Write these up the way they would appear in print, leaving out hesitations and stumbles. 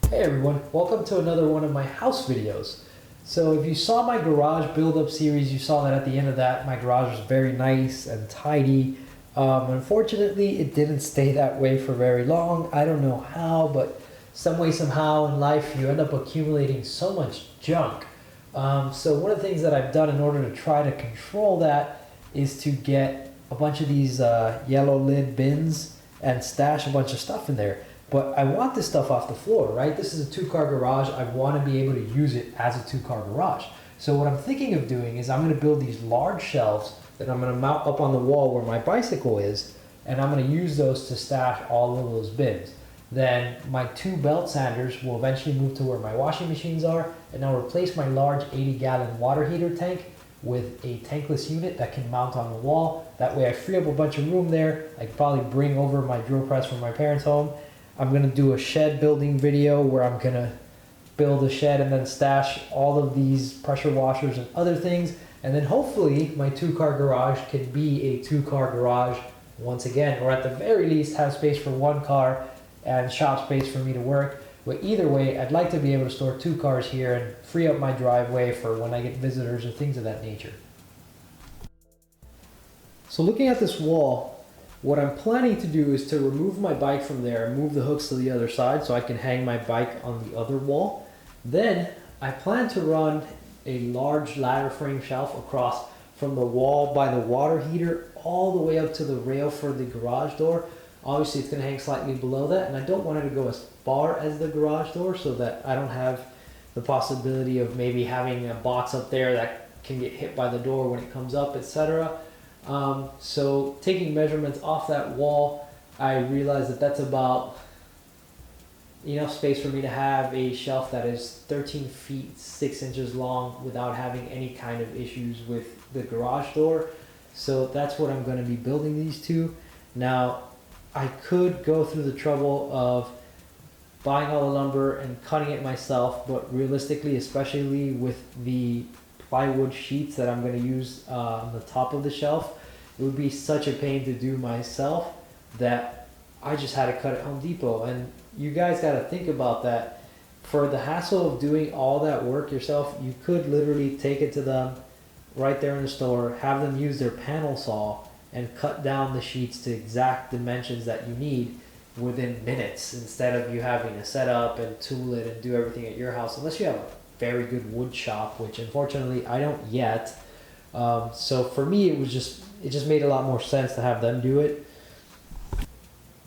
Hey everyone, welcome to another one of my house videos. So if you saw my garage build-up series, you saw that at the end of that, my garage was very nice and tidy. Unfortunately, it didn't stay that way for very long. I don't know how, but some way, somehow in life, you end up accumulating so much junk. So one of the things that I've done in order to try to control that is to get a bunch of these yellow lid bins and stash a bunch of stuff in there. But I want this stuff off the floor, right? This is a two-car garage. I want to be able to use it as a two-car garage. So what I'm thinking of doing is I'm going to build these large shelves that I'm going to mount up on the wall where my bicycle is, and I'm going to use those to stash all of those bins. Then my two belt sanders will eventually move to where my washing machines are, and I'll replace my large 80-gallon water heater tank with a tankless unit that can mount on the wall. That way I free up a bunch of room there. I could probably bring over my drill press from my parents' home. I'm going to do a shed building video where I'm going to build a shed and then stash all of these pressure washers and other things. And then hopefully my two-car garage can be a two-car garage once again, or at the very least have space for one car and shop space for me to work. But either way, I'd like to be able to store two cars here and free up my driveway for when I get visitors or things of that nature. So looking at this wall, what I'm planning to do is to remove my bike from there and move the hooks to the other side so I can hang my bike on the other wall. Then I plan to run a large ladder frame shelf across from the wall by the water heater all the way up to the rail for the garage door. Obviously it's going to hang slightly below that, and I don't want it to go as far as the garage door so that I don't have the possibility of maybe having a box up there that can get hit by the door when it comes up, etc. So taking measurements off that wall, I realized that that's about enough space for me to have a shelf that is 13 feet 6 inches long without having any kind of issues with the garage door. So that's what I'm going to be building these to. Now I could go through the trouble of buying all the lumber and cutting it myself, but realistically, especially with the plywood sheets that I'm going to use on the top of the shelf, it would be such a pain to do myself that I just had to cut at Home Depot. And you guys got to think about that. For the hassle of doing all that work yourself, you could literally take it to them right there in the store, have them use their panel saw and cut down the sheets to exact dimensions that you need within minutes, instead of you having to set up and tool it and do everything at your house, unless you have a very good wood shop, which unfortunately I don't yet. So for me, it just made a lot more sense to have them do it.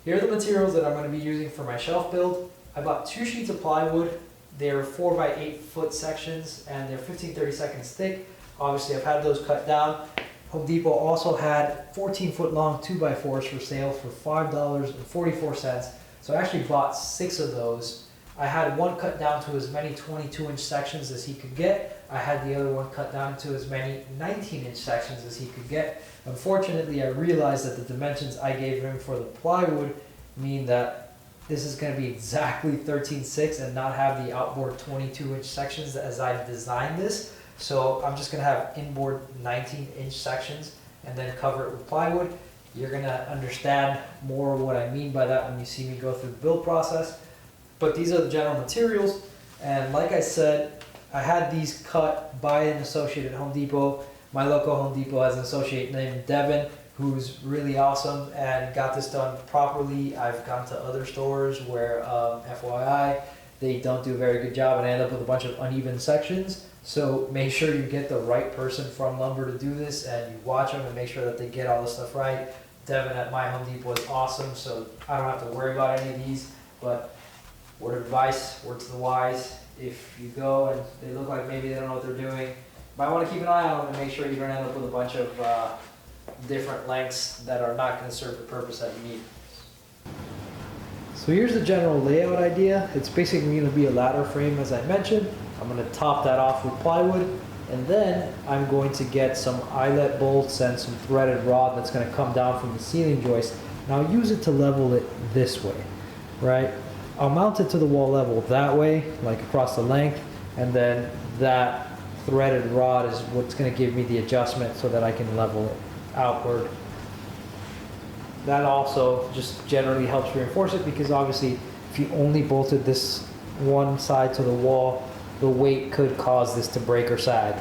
Here are the materials that I'm going to be using for my shelf build. I bought 2 sheets of plywood. They're 4 by 8 foot sections and they're 15-30 thick. Obviously I've had those cut down. Home Depot also had 14-foot long 2x4s for sale for $5.44. So I actually bought 6 of those. I had one cut down to as many 22-inch sections as he could get. I had the other one cut down to as many 19-inch sections as he could get. Unfortunately, I realized that the dimensions I gave him for the plywood mean that this is going to be exactly 13.6 and not have the outboard 22-inch sections as I designed this. So I'm just going to have inboard 19-inch sections and then cover it with plywood. You're going to understand more what I mean by that when you see me go through the build process. But these are the general materials, and like I said, I had these cut by an associate at Home Depot. My local Home Depot has an associate named Devin, who's really awesome and got this done properly. I've gone to other stores where, FYI, they don't do a very good job and I end up with a bunch of uneven sections. So make sure you get the right person from lumber to do this, and you watch them and make sure that they get all the stuff right. Devin at my Home Depot is awesome, so I don't have to worry about any of these. But word of advice, word to the wise, if you go and they look like maybe they don't know what they're doing, you might want to keep an eye on them and make sure you don't end up with a bunch of different lengths that are not going to serve the purpose that you need. So here's the general layout idea. It's basically going to be a ladder frame, as I mentioned. I'm going to top that off with plywood, and then I'm going to get some eyelet bolts and some threaded rod that's going to come down from the ceiling joist, and I'll use it to level it this way, right? I'll mount it to the wall level that way, like across the length, and then that threaded rod is what's going to give me the adjustment so that I can level it outward. That also just generally helps reinforce it, because obviously if you only bolted this one side to the wall, the weight could cause this to break or sag.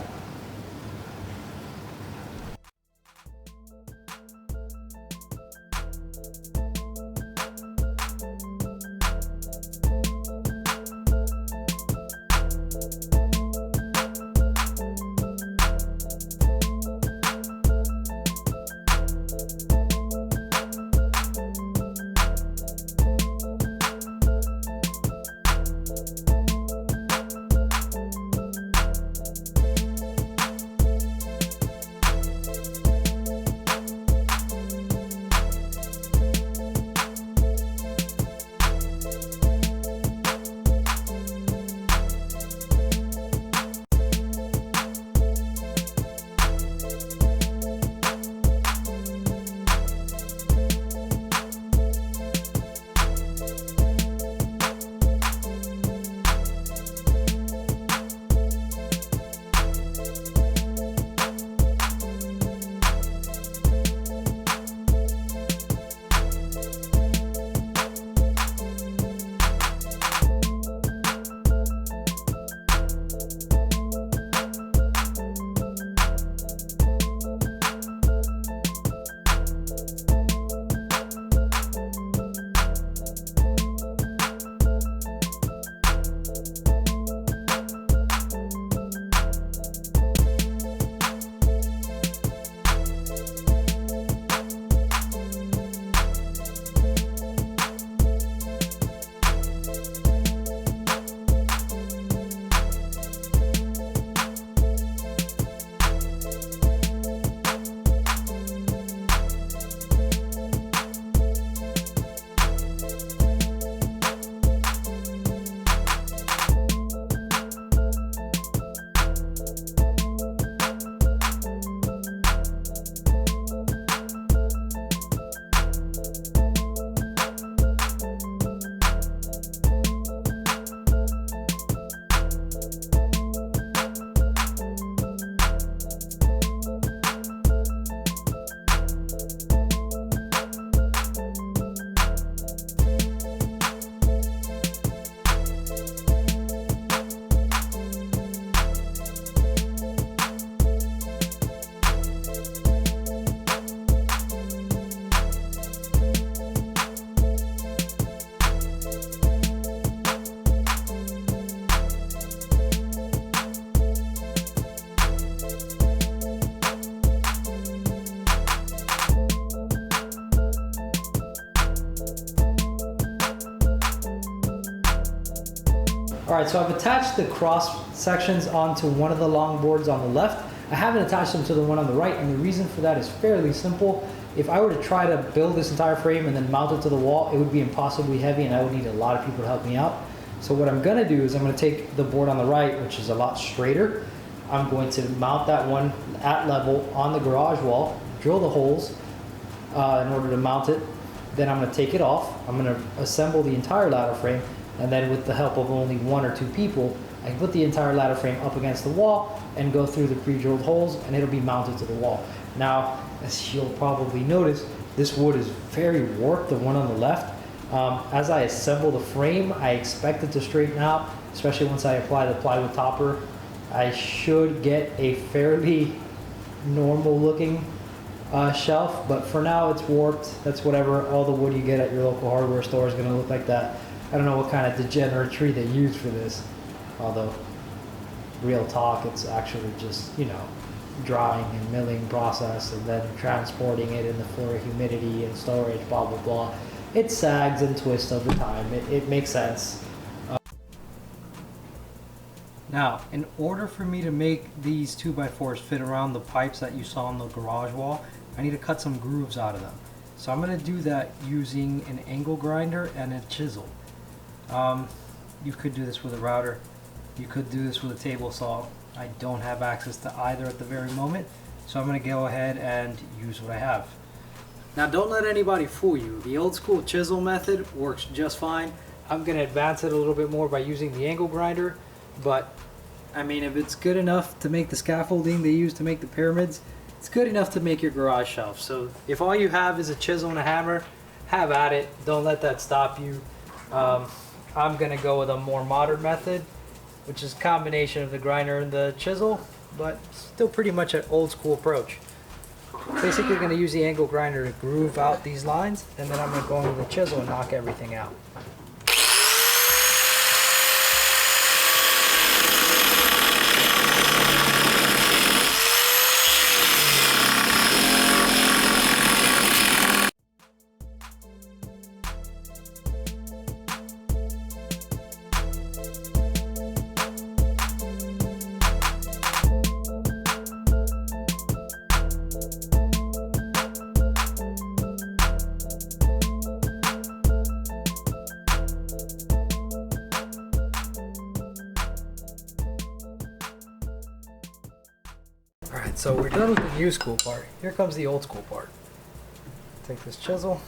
All right, so I've attached the cross sections onto one of the long boards on the left. I haven't attached them to the one on the right, and the reason for that is fairly simple. If I were to try to build this entire frame and then mount it to the wall, it would be impossibly heavy and I would need a lot of people to help me out. So what I'm gonna do is I'm gonna take the board on the right, which is a lot straighter. I'm going to mount that one at level on the garage wall, drill the holes in order to mount it. Then I'm gonna take it off. I'm gonna assemble the entire ladder frame, and then with the help of only one or two people, I can put the entire ladder frame up against the wall and go through the pre-drilled holes, and it'll be mounted to the wall. Now, as you'll probably notice, this wood is very warped, the one on the left. As I assemble the frame, I expect it to straighten out, especially once I apply the plywood topper. I should get a fairly normal looking shelf, but for now it's warped. That's whatever. All the wood you get at your local hardware store is going to look like that. I don't know what kind of degenerate tree they use for this, although real talk, it's actually just, you know, drying and milling process and then transporting it in the floor humidity and storage, blah blah blah. It sags and twists over time. It makes sense. Now, in order for me to make these 2x4s fit around the pipes that you saw on the garage wall, I need to cut some grooves out of them. So I'm going to do that using an angle grinder and a chisel. You could do this with a router. You could do this with a table saw. I don't have access to either at the very moment, so I'm going to go ahead and use what I have. Now, don't let anybody fool you. The old school chisel method works just fine. I'm going to advance it a little bit more by using the angle grinder, but I mean, if it's good enough to make the scaffolding they use to make the pyramids, it's good enough to make your garage shelf. So if all you have is a chisel and a hammer, have at it. Don't let that stop you. I'm gonna go with a more modern method, which is a combination of the grinder and the chisel, but still pretty much an old school approach. Basically gonna use the angle grinder to groove out these lines, and then I'm gonna go in with the chisel and knock everything out. Alright, so we're done with the new school part. Here comes the old school part. Take this chisel.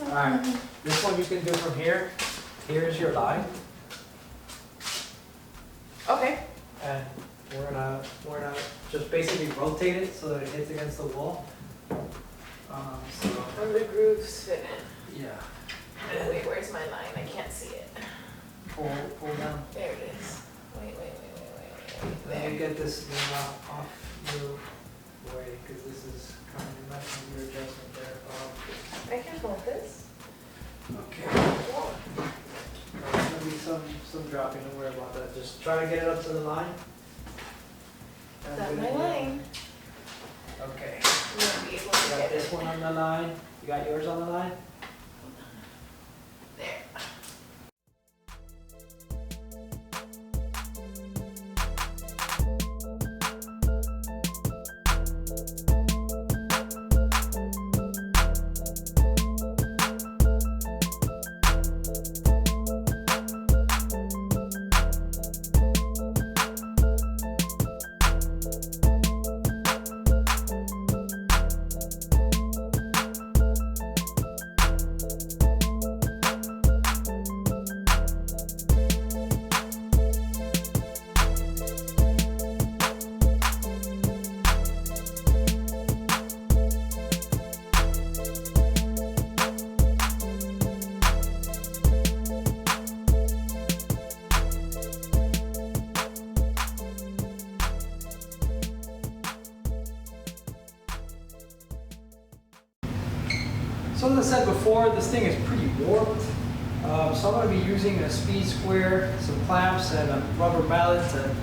Alright, this one you can do from here. Here's your line. Okay. And we're gonna just basically rotate it so that it hits against the wall. So Where the grooves fit in. yeah. Wait, where's my line? I can't see it. Pull down. There it is. Wait. Let me There. get this thing off your way because this is kind of messing with your adjustment there. I can hold this. Okay. Whoa. There's gonna be some dropping. Don't worry about that. Just try to get it up to the line. Is that my line? Okay. You won't be able You to got get this it. one on the line. You got yours on the line? There. So as I said before, this thing is pretty warped. So I'm going to be using a speed square, some clamps, and a rubber mallet to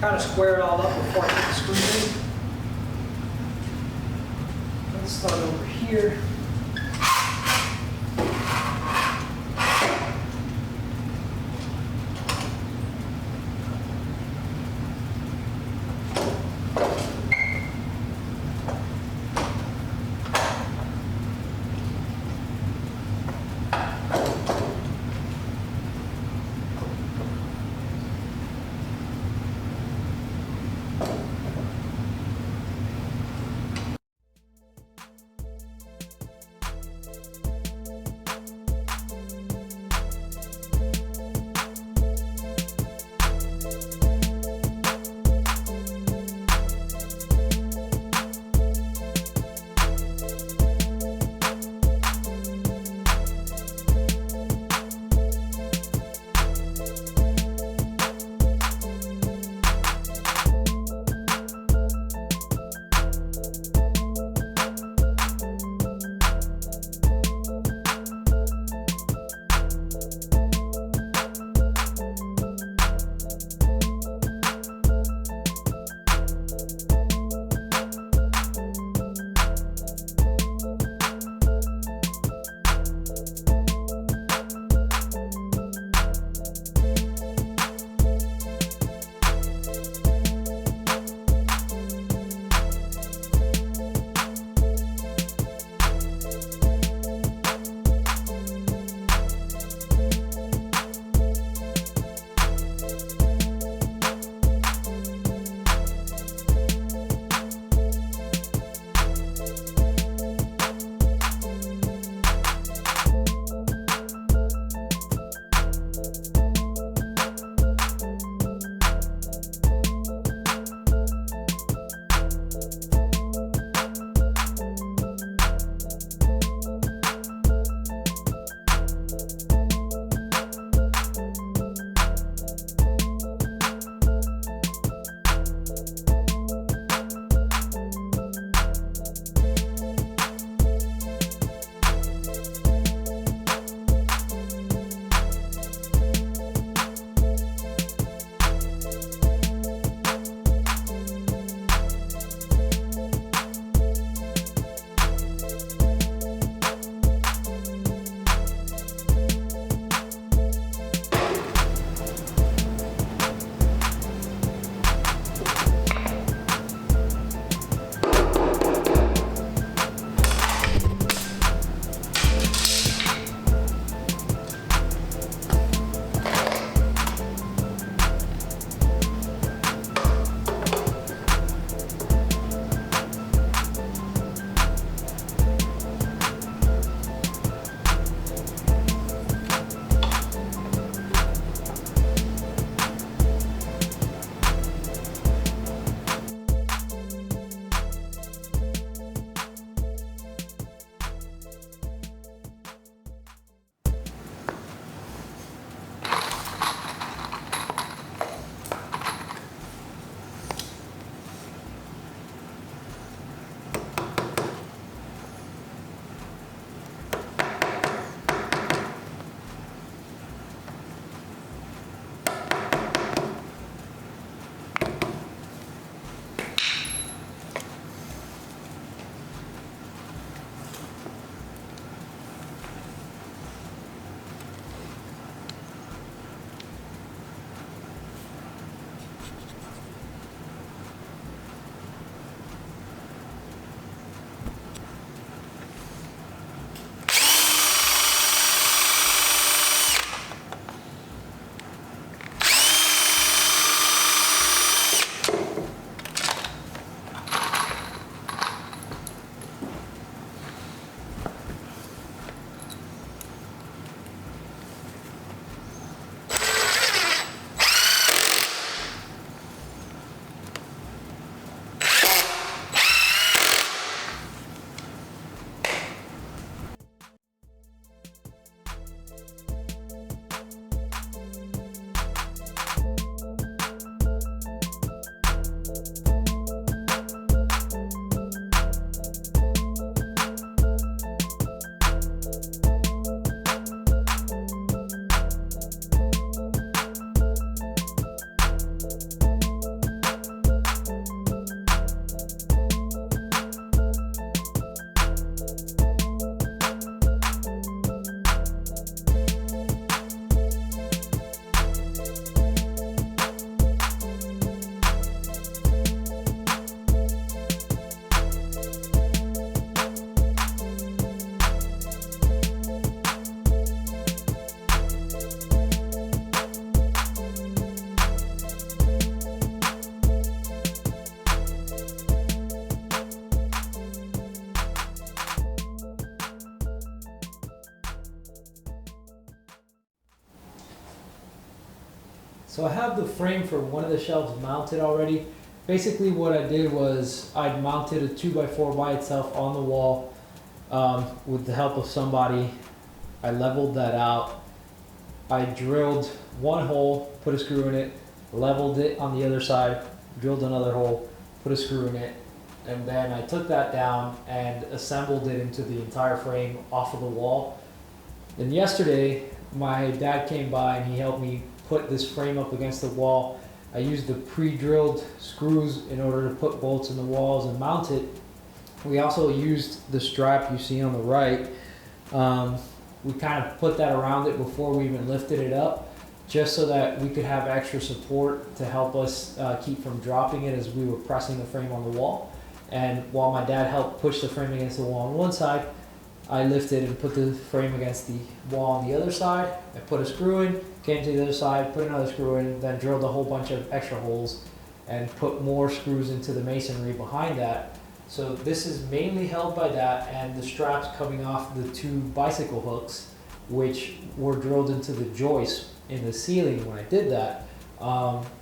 kind of square it all up before I put the screws in. Let's start over here. So I have the frame for one of the shelves mounted already. Basically what I did was I mounted a 2x4 by itself on the wall with the help of somebody. I leveled that out. I drilled one hole, put a screw in it, leveled it on the other side, drilled another hole, put a screw in it, and then I took that down and assembled it into the entire frame off of the wall. Then yesterday, my dad came by and he helped me put this frame up against the wall. I used the pre-drilled screws in order to put bolts in the walls and mount it. We also used the strap you see on the right. We kind of put that around it before we even lifted it up, just so that we could have extra support to help us keep from dropping it as we were pressing the frame on the wall. And while my dad helped push the frame against the wall on one side, I lifted and put the frame against the wall on the other side. I put a screw in, came to the other side, put another screw in, then drilled a whole bunch of extra holes and put more screws into the masonry behind that. So this is mainly held by that and the straps coming off the two bicycle hooks, which were drilled into the joists in the ceiling when I did that.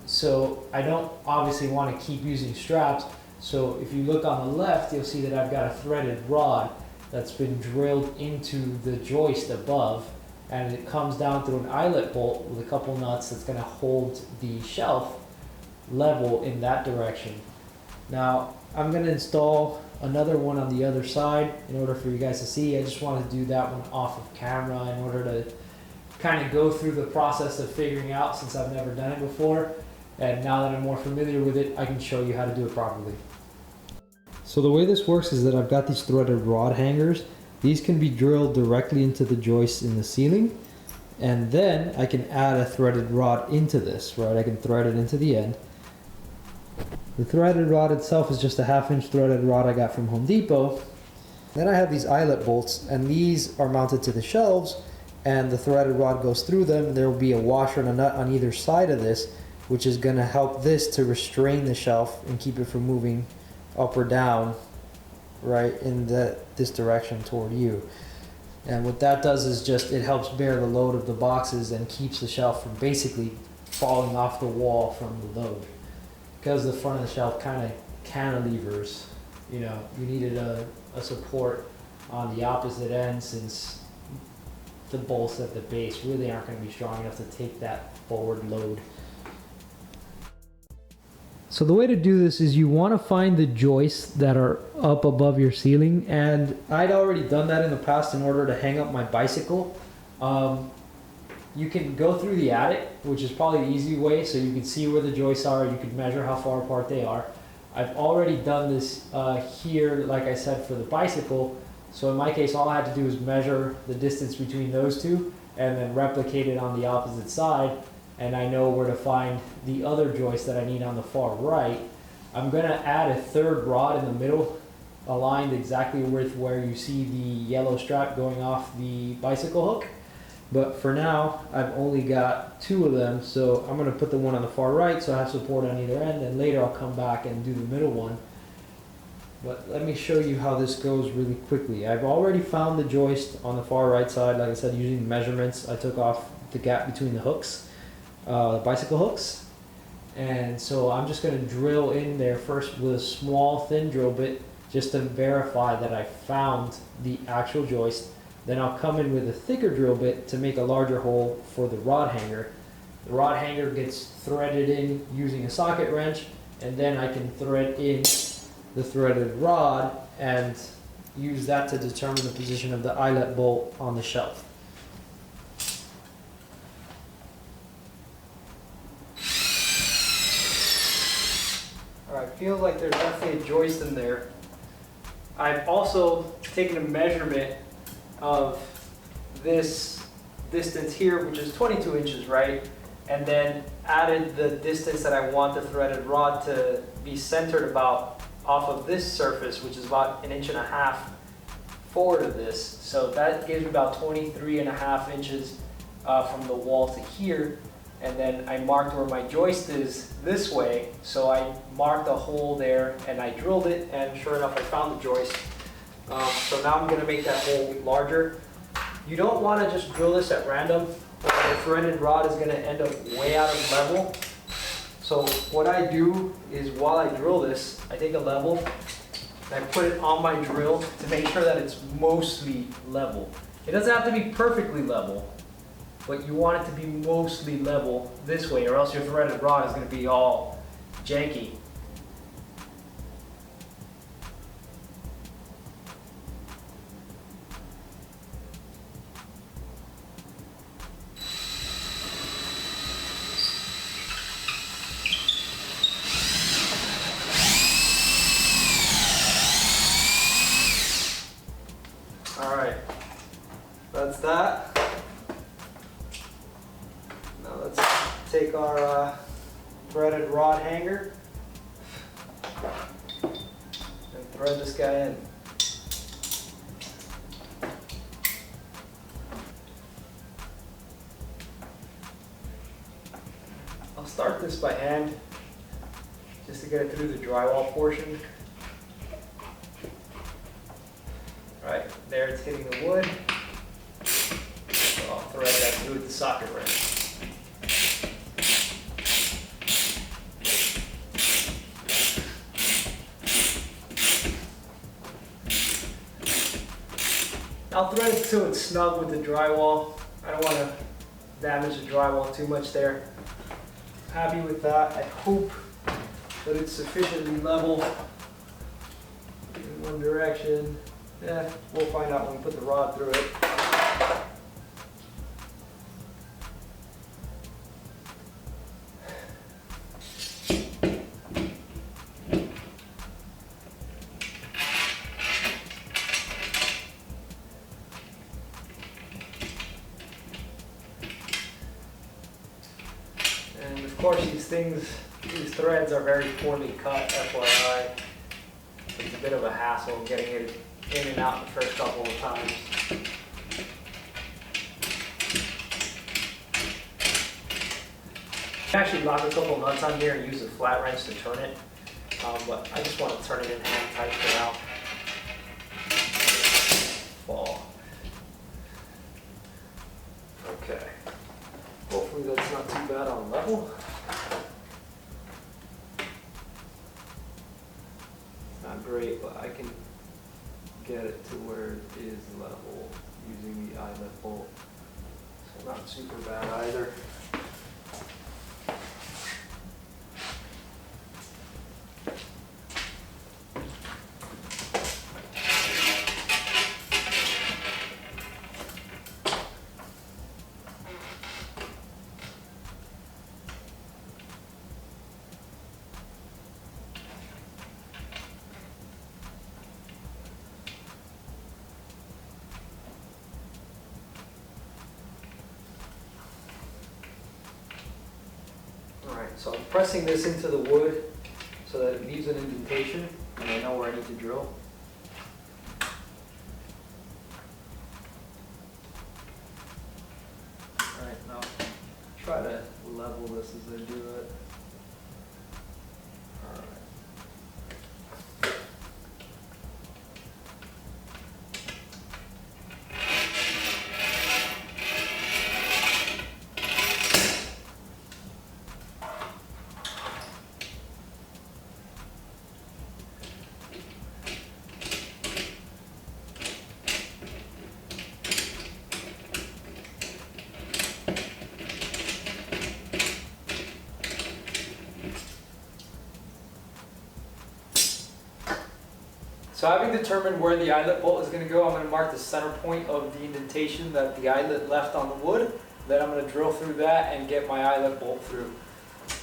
So I don't obviously want to keep using straps. So if you look on the left, you'll see that I've got a threaded rod that's been drilled into the joist above, and it comes down through an eyelet bolt with a couple nuts that's going to hold the shelf level in that direction. Now I'm going to install another one on the other side in order for you guys to see. I just want to do that one off of camera in order to kind of go through the process of figuring out, since I've never done it before, and now that I'm more familiar with it, I can show you how to do it properly. So the way this works is that I've got these threaded rod hangers. These can be drilled directly into the joists in the ceiling, and then I can add a threaded rod into this, right? I can thread it into the end. The threaded rod itself is just a 1/2 inch threaded rod I got from Home Depot. Then I have these eyelet bolts, and these are mounted to the shelves, and the threaded rod goes through them. There will be a washer and a nut on either side of this, which is going to help this to restrain the shelf and keep it from moving up or down, right, in this direction toward you. And what that does is just it helps bear the load of the boxes and keeps the shelf from basically falling off the wall from the load. Because the front of the shelf kind of cantilevers, you know, you needed a support on the opposite end, since the bolts at the base really aren't going to be strong enough to take that forward load. So the way to do this is you want to find the joists that are up above your ceiling, and I'd already done that in the past in order to hang up my bicycle. You can go through the attic, which is probably the easy way, so you can see where the joists are, you can measure how far apart they are. I've already done this here, like I said, for the bicycle, so in my case all I had to do was measure the distance between those two and then replicate it on the opposite side, and I know where to find the other joist that I need on the far right. I'm going to add a third rod in the middle, aligned exactly with where you see the yellow strap going off the bicycle hook. But for now, I've only got 2 of them, so I'm going to put the one on the far right so I have support on either end, and later I'll come back and do the middle one. But let me show you how this goes really quickly. I've already found the joist on the far right side. Like I said, using measurements, I took off the gap between the hooks, the bicycle hooks. And so I'm just going to drill in there first with a small thin drill bit just to verify that I found the actual joist. Then I'll come in with a thicker drill bit to make a larger hole for the rod hanger. The rod hanger gets threaded in using a socket wrench, and then I can thread in the threaded rod and use that to determine the position of the eyelet bolt on the shelf. Alright, feels like there's definitely a joist in there. I've also taken a measurement of this distance here, which is 22 inches, right? And then added the distance that I want the threaded rod to be centered about off of this surface, which is about 1.5 inches forward of this. So that gives me about 23.5 inches from the wall to here. And then I marked where my joist is this way. So I marked a hole there and I drilled it, and sure enough, I found the joist. So now I'm going to make that hole larger. You don't want to just drill this at random. or the threaded rod is going to end up way out of level. So what I do is while I drill this, I take a level and I put it on my drill to make sure that it's mostly level. It doesn't have to be perfectly level, but you want it to be mostly level this way, or else your threaded rod is going to be all janky. All right, that's that. Now let's take our threaded rod hanger and thread this guy in. I'll start this by hand just to get it through the drywall portion. Right, there it's hitting the wood. So I'll thread that through with the socket wrench. I'll thread it so it's snug with the drywall. I don't want to damage the drywall too much there. Happy with that. I hope that it's sufficiently level in one direction. Yeah, we'll find out when we put the rod through it. And of course these threads are very poorly cut, FYI. It's a bit of a hassle getting it in and out the first couple of times. I actually lock a couple nuts on here and use a flat wrench to turn it, but I just want to turn it in hand tight for now. Fall. Okay. Hopefully that's not too bad on level. Not great, but I can get it to where it is level using the eyelet bolt. So not super bad either. So I'm pressing this into the wood so that it leaves an indentation and I know where I need to drill. Alright, now try to level this as I do it. Alright. So having determined where the eyelet bolt is going to go, I'm going to mark the center point of the indentation that the eyelet left on the wood. Then I'm going to drill through that and get my eyelet bolt through. So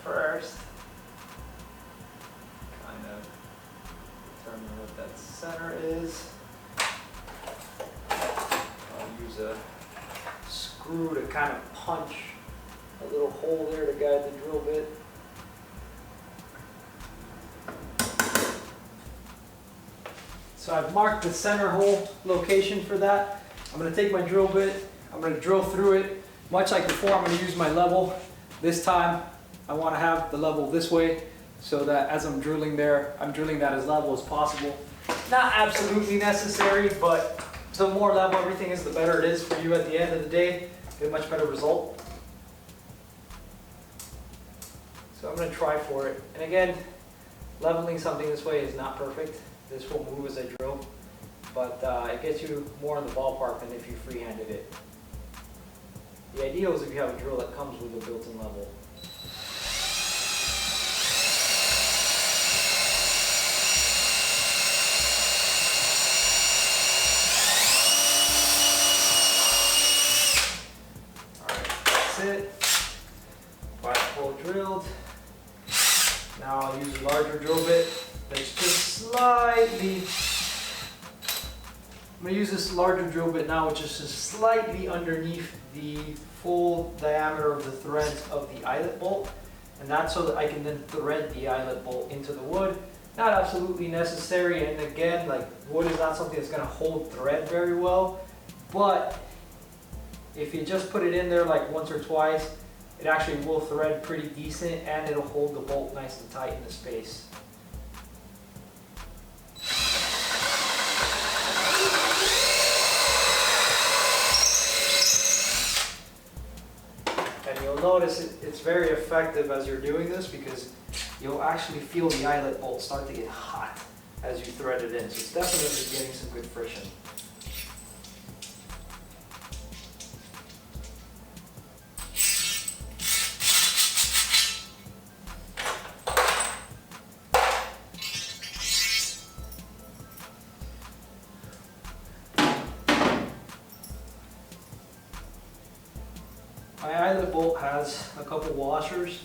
first, kind of determine what that center is. I'll use a screw to kind of punch a little hole there to guide the drill bit. So I've marked the center hole location for that. I'm going to take my drill bit, I'm going to drill through it. Much like before, I'm going to use my level. This time, I want to have the level this way so that as I'm drilling there, I'm drilling that as level as possible. Not absolutely necessary, but So the more level everything is, the better it is for you at the end of the day. Get a much better result. So I'm going to try for it. And again, leveling something this way is not perfect. This will move as I drill, but it gets you more in the ballpark than if you free-handed it. The ideal is if you have a drill that comes with a built-in level. It. Pipe hole drilled. Now I'll use a larger drill bit that's just slightly. I'm going to use this larger drill bit now, which is just slightly underneath the full diameter of the threads of the eyelet bolt, and that's so that I can then thread the eyelet bolt into the wood. Not absolutely necessary, and again, like, wood is not something that's going to hold thread very well, but if you just put it in there like once or twice, it actually will thread pretty decent, and it'll hold the bolt nice and tight in the space. And you'll notice it's very effective as you're doing this, because you'll actually feel the eyelet bolt start to get hot as you thread it in. So it's definitely getting some good friction. My eyelet bolt has a couple washers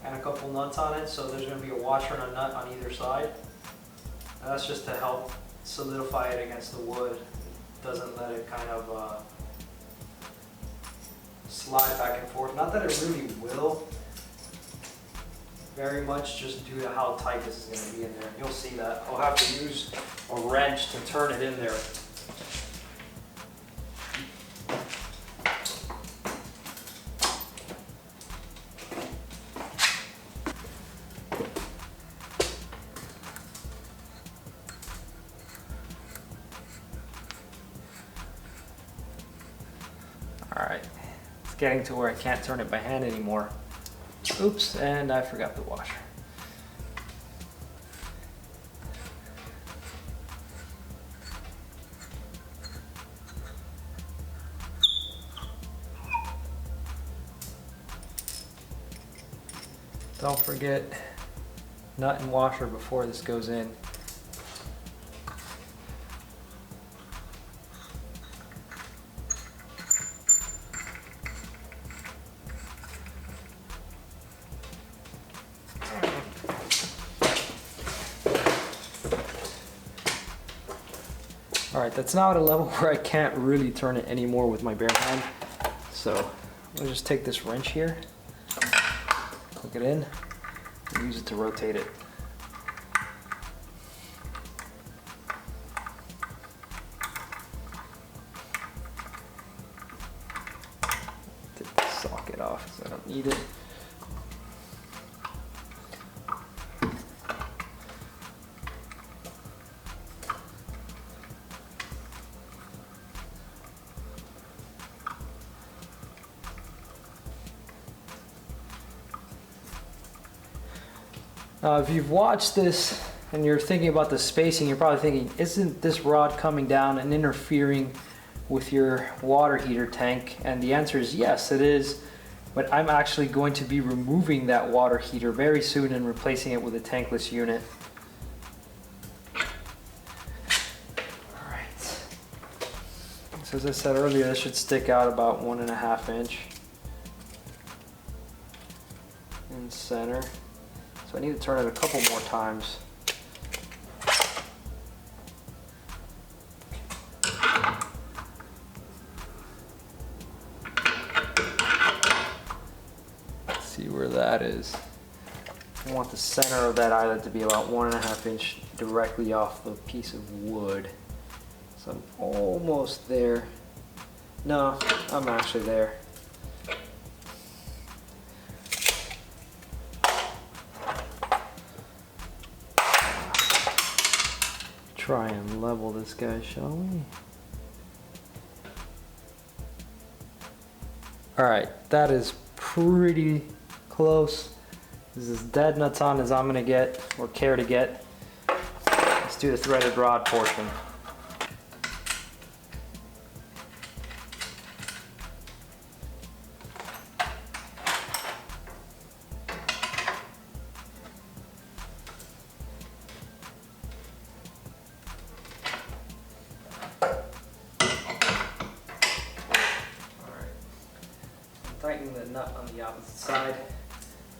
and a couple nuts on it, so there's going to be a washer and a nut on either side. And that's just to help solidify it against the wood. It doesn't let it kind of slide back and forth. Not that it really will very much, just due to how tight this is going to be in there. You'll see that. I'll have to use a wrench to turn it in there. Alright, it's getting to where I can't turn it by hand anymore. Oops, and I forgot the washer. Don't forget nut and washer before this goes in. Alright, that's now at a level where I can't really turn it anymore with my bare hand. So I'll just take this wrench here, hook it in, and use it to rotate it. Take the socket off because I don't need it. If you've watched this and you're thinking about the spacing, you're probably thinking, isn't this rod coming down and interfering with your water heater tank? And the answer is yes, it is. But I'm actually going to be removing that water heater very soon and replacing it with a tankless unit. Alright. So as I said earlier, this should stick out about 1.5 inch in center. So I need to turn it a couple more times. Let's see where that is. I want the center of that eyelet to be about 1.5 inch directly off the piece of wood. So I'm almost there. No, I'm actually there. Try and level this guy, shall we? All right, that is pretty close. This is as dead nuts on as I'm gonna get or care to get. Let's do the threaded rod portion. Tighten the nut on the opposite side,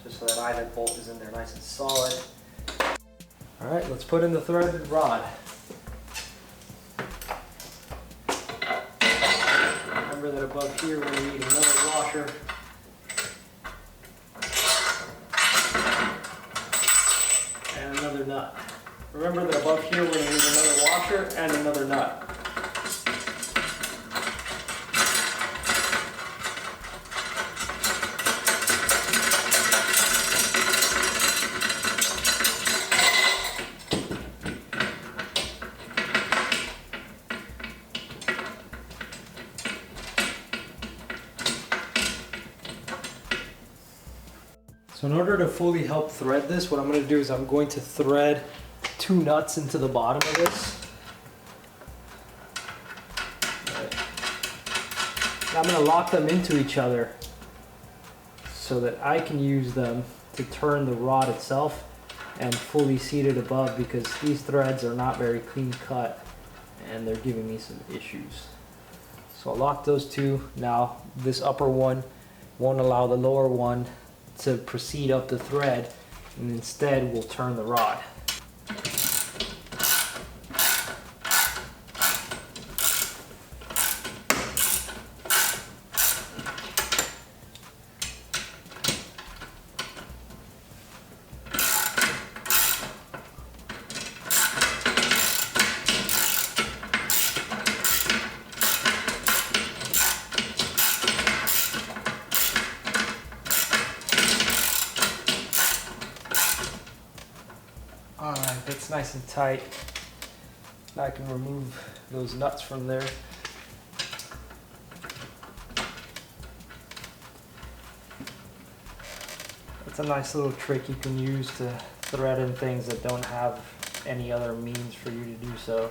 just so that eyelet bolt is in there nice and solid. All right, let's put in the threaded rod. Remember that above here we're gonna need another washer. And another nut. Remember that above here we're gonna need another washer and another nut. So in order to fully help thread this, what I'm going to do is I'm going to thread 2 nuts into the bottom of this. Right. I'm going to lock them into each other so that I can use them to turn the rod itself and fully seat it above, because these threads are not very clean cut and they're giving me some issues. So I'll lock those 2. Now this upper one won't allow the lower one to proceed up the thread, and instead we'll turn the rod. Alright, that's nice and tight. Now I can remove those nuts from there. It's a nice little trick you can use to thread in things that don't have any other means for you to do so.